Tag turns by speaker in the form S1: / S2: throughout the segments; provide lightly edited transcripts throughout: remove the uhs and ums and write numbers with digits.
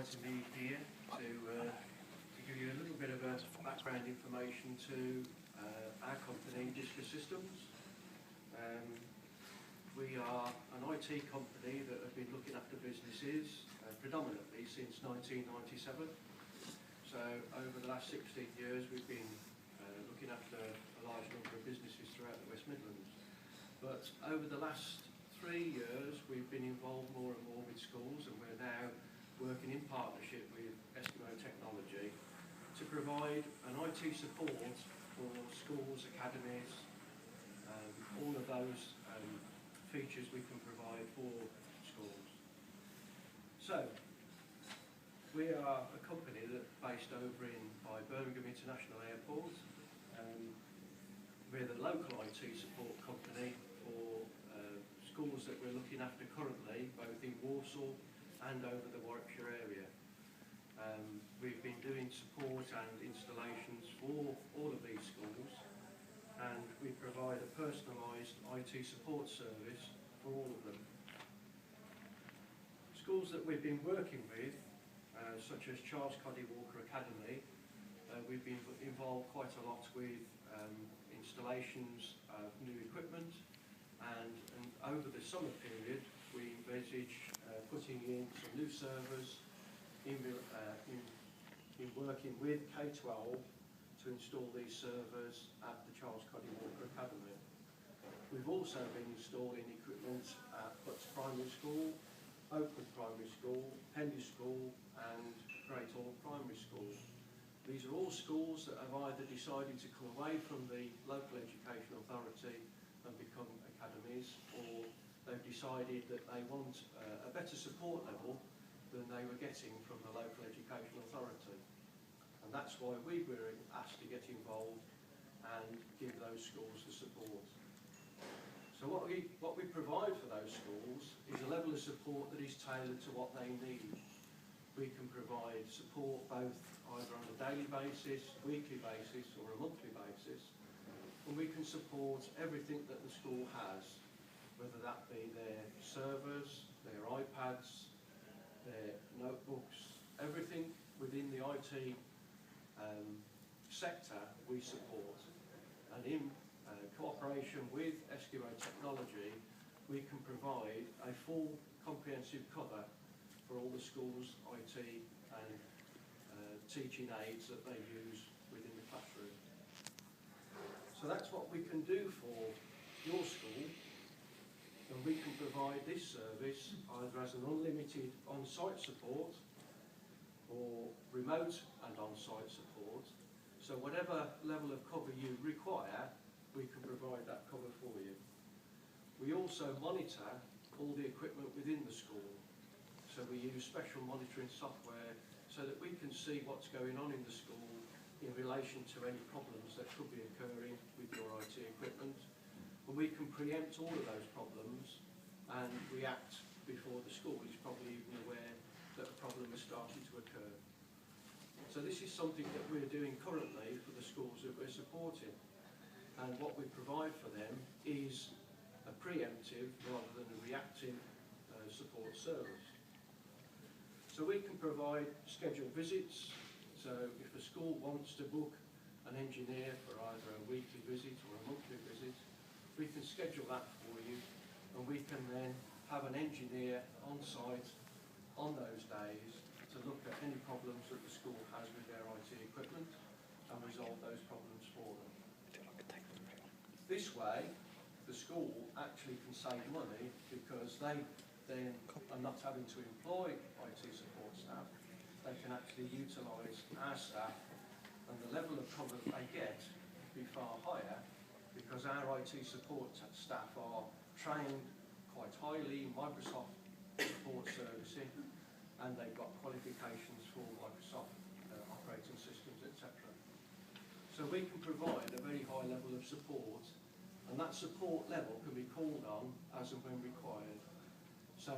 S1: inviting me here to give you a little bit of a background information to our company, Discus Systems. We are an IT company that have been looking after businesses predominantly since 1997. So over the last 16 years we've been looking after a large number of businesses throughout the West Midlands. But over the last 3 years we've been involved more and more with schools, and we're now working in partnership with Eskimo Technology to provide an IT support for schools, academies, all of those features we can provide for schools. So, we are a company that's based over by Birmingham International Airport. We're the local IT support company for schools that we're looking after currently, both in Walsall and over the Warwickshire area. We've been doing support and installations for all of these schools, and we provide a personalised IT support service for all of them. Schools that we've been working with, such as Charles Coddy Walker Academy, we've been involved quite a lot with installations of new equipment, and over the summer period we envisage putting in some new servers, in working with K-12 to install these servers at the Charles Coddy Walker Academy. We've also been installing equipment at Butts Primary School, Oakwood Primary School, Henley School and Great Hall Primary School. These are all schools that have either decided to come away from the local education authority and become academies, or they've decided that they want a better support level than they were getting from the local education authority. And that's why we were asked to get involved and give those schools the support. So what we provide for those schools is a level of support that is tailored to what they need. We can provide support both either on a daily basis, weekly basis or a monthly basis, and we can support everything that the school has, whether that be their servers, their iPads, their notebooks, everything within the IT sector we support. And in cooperation with Eskimo Technology, we can provide a full comprehensive cover for all the schools' IT and teaching aids that they use within the classroom. So that's what we can do for your school, and we can provide this service either as an unlimited on-site support or remote and on-site support. So whatever level of cover you require, we can provide that cover for you. We also monitor all the equipment within the school. So we use special monitoring software so that we can see what's going on in the school in relation to any problems that could be occurring with your IT equipment. And we can preempt all of those problems and react before the school is probably even aware that a problem is starting to occur. So this is something that we're doing currently for the schools that we're supporting. And what we provide for them is a preemptive rather than a reactive support service. So we can provide scheduled visits. So if a school wants to book an engineer for either a weekly visit or a monthly visit, we can schedule that for you, and we can then have an engineer on site on those days to look at any problems that the school has with their IT equipment and resolve those problems for them. This way, the school actually can save money because they then are not having to employ IT support staff. They can actually utilise our staff, and the level of cover that they get will be far higher because our IT support staff are trained quite highly in Microsoft support servicing, and they've got qualifications for Microsoft operating systems, etc. So we can provide a very high level of support, and that support level can be called on as and when required. So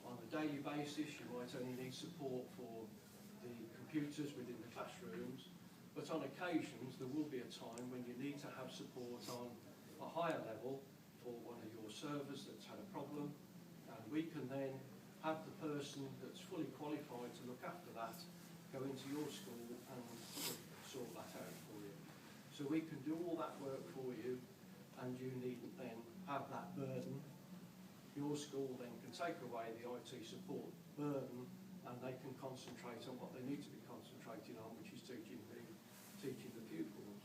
S1: on a daily basis you might only need support for the computers within the classrooms, but on occasions there will be a time when you need to have support on a higher level for one of your servers that's had a problem, and we can then have the person that's fully qualified to look after that go into your school and sort that out for you. So we can do all that work for you, and you needn't then have that burden. Your school then can take away the IT support burden, and they can concentrate on what they need to be concentrating on, which is teaching the pupils.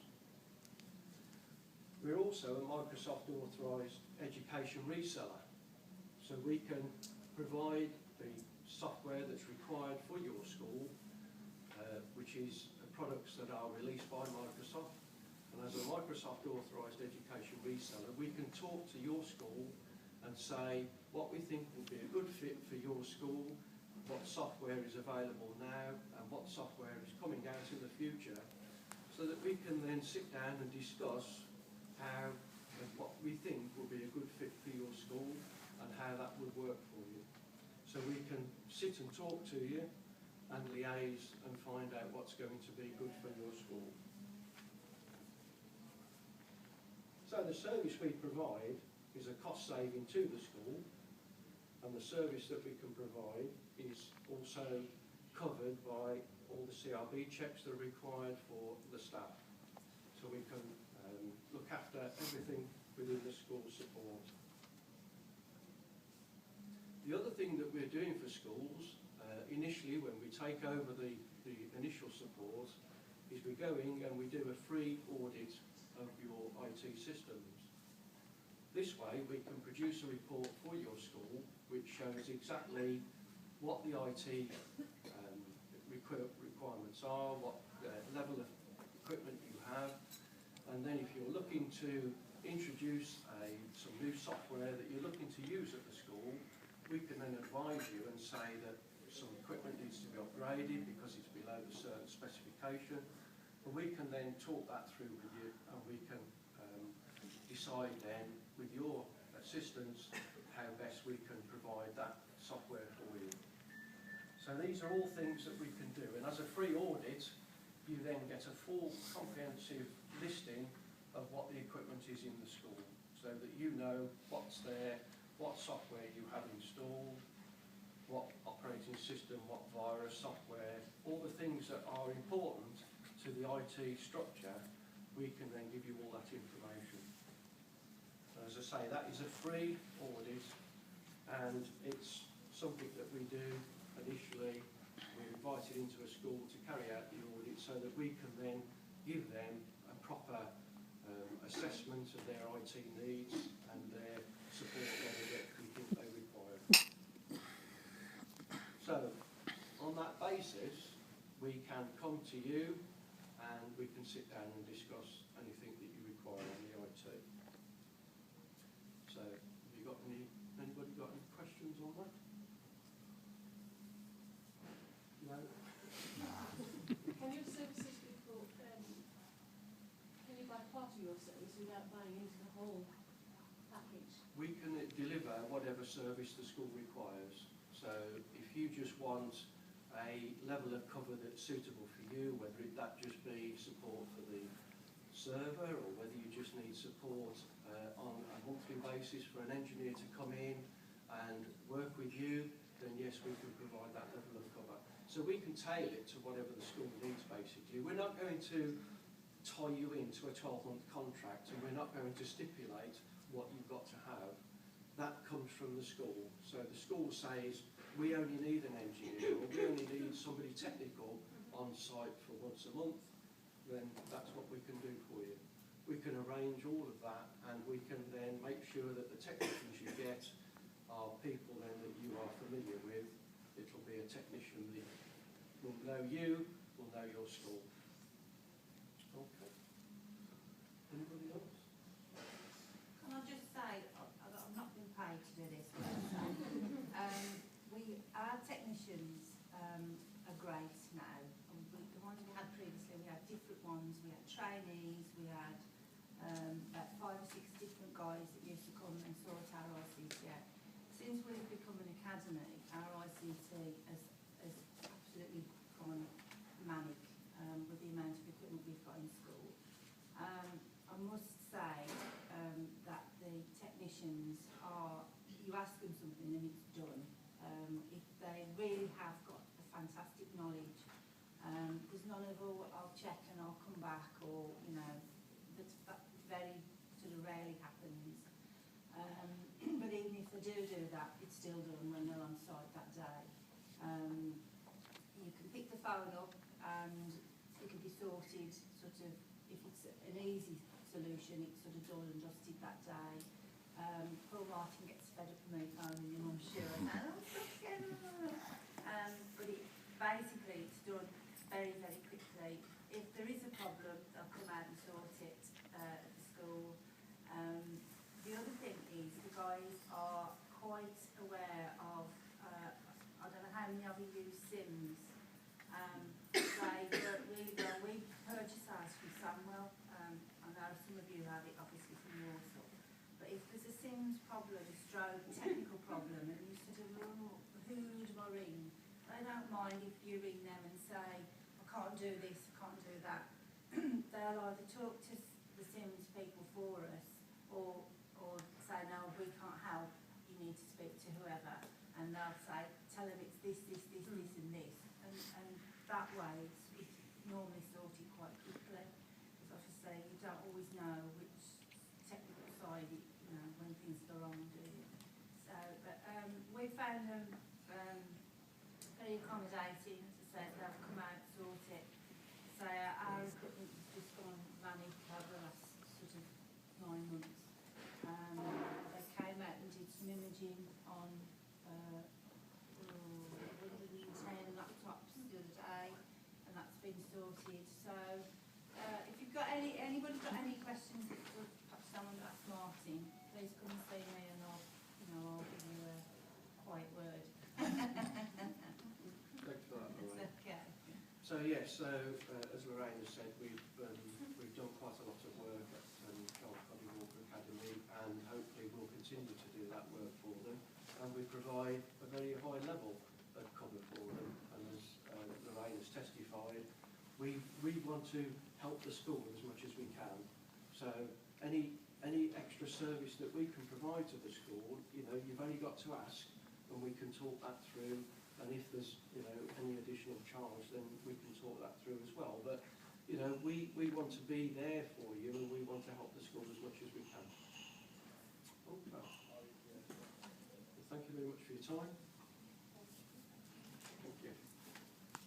S1: We're also a Microsoft authorised education reseller, so we can provide the software that's required for your school, which is products that are released by Microsoft. And as a Microsoft authorised education reseller, we can talk to your school and say what we think will be a good fit for your school, what software is available now and what software is coming out in the future, so that we can then sit down and discuss how and what we think will be a good fit for your school and how that would work for you. So we can sit and talk to you and liaise and find out what's going to be good for your school. So the service we provide is a cost saving to the school, and the service that we can provide is also covered by all the CRB checks that are required for the staff. So we can look after everything within the school support. The other thing that we're doing for schools, initially when we take over the initial support, is we go in and we do a free audit of your IT systems. This way we can produce a report for your school which shows exactly what the IT requirements are, what level of equipment you have, and then if you're looking to introduce some new software that you're looking to use at the school, we can then advise you and say that some equipment needs to be upgraded because it's below a certain specification, and we can then talk that through with you, and we can decide then with your assistance how best we can provide that software for you. So these are all things that we can do, and as a free audit you then get a full comprehensive listing of what the equipment is in the school, so that you know what's there, what software you have installed, what operating system, what virus software, all the things that are important to the IT structure. We can then give you all that information. As I say, that is a free audit, and it's something that we do initially. We're invited into a school to carry out the audit so that we can then give them a proper assessment of their IT needs and their support level that we think they require. So, on that basis, we can come to you and we can sit down and discuss anything that you require on the IT. So, have you got anybody got any questions on that? No?
S2: Can your services be bought, can you buy part of your service without buying into the whole package?
S1: We can deliver whatever service the school requires. So if you just want a level of cover that's suitable for you, whether that just be support for the server, or whether you just need support on a monthly basis for an engineer to come in and work with you, then yes, we can provide that level of cover. So we can tailor it to whatever the school needs, basically. We're not going to tie you into a 12-month contract, and we're not going to stipulate what you've got to have. That comes from the school. So the school says, we only need an engineer, or we only need somebody technical on site for once a month, then that's what we can do for you. We can arrange all of that, and we can then make sure that the technicians you get are people then that you are familiar with. It'll be a technician that will know you, will know your school. Okay. Anybody else?
S3: Can I just say, I've not been paid to do this, but our technicians are great now. The ones we had previously, we had different ones. We had trainees, we had about 5 or 6 different guys that used to come and sort our ICT out. Since we've become an academy, our ICT has absolutely gone manic with the amount of equipment we've got in school. I must say that the technicians are, you ask them something and it's done. It they really have got a fantastic knowledge. There's none of, oh, I'll check and I'll come back, or, you know, that very sort of rarely happens. But even if they do that, it's still done when they're on site that day. You can pick the phone up and it can be sorted, sort of, if it's an easy solution, it's sort of done and dusted that day. Poor Martyn gets fed up of me phoning him, I'm sure. But basically it's done very, very quickly. If there is a problem, they'll come out and sort it at the school. The other thing is the guys are quite aware of, I don't know how many of you use Sims. We purchase ours from Samwell. I know some of you have it obviously from Warsaw. But if there's a Sims problem, stroke, technical problem, and you sort of, oh, who do I ring? They don't mind if you ring them and say, I can't do this, I can't do that. They'll either talk to the Sims people for us, or say, no, we can't help, you need to speak to whoever. And they'll say, tell them it's this, and this. And that way it's normally sorted quite quickly. Because obviously you don't always know which technical side, you know, when things go wrong, do you? So, but we found them very accommodating. As I said, they'll come out, sort it. So our equipment has just gone manic over the last sort of 9 months. They came out and did some imaging on 110 laptops the other day, and that's been sorted. So if you've got anybody's got any questions that perhaps someone ask Martyn, please come and see me, and I'll give you a quiet word.
S1: Thanks for that, Lorraine.
S3: Okay.
S1: So yes, as Lorraine has said, we've done quite a lot of work at Cody Walker Academy, and hopefully we'll continue to do that work for them. And we provide a very high level of cover for them. And as Lorraine has testified, we want to help the school as much as we can. So any extra service that we can provide to the school, you know, you've only got to ask, and we can talk that through. And if there's, you know, any additional charge, then we can talk that through as well. But, you know, we want to be there for you, and we want to help the school as much as we can. Okay. Well, thank you very much for your time. Thank you.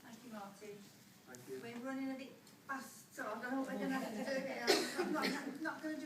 S3: Thank you, Martyn.
S1: Thank you.
S3: We're running a bit fast, so I don't know what we're going to have to do here. I'm not going to do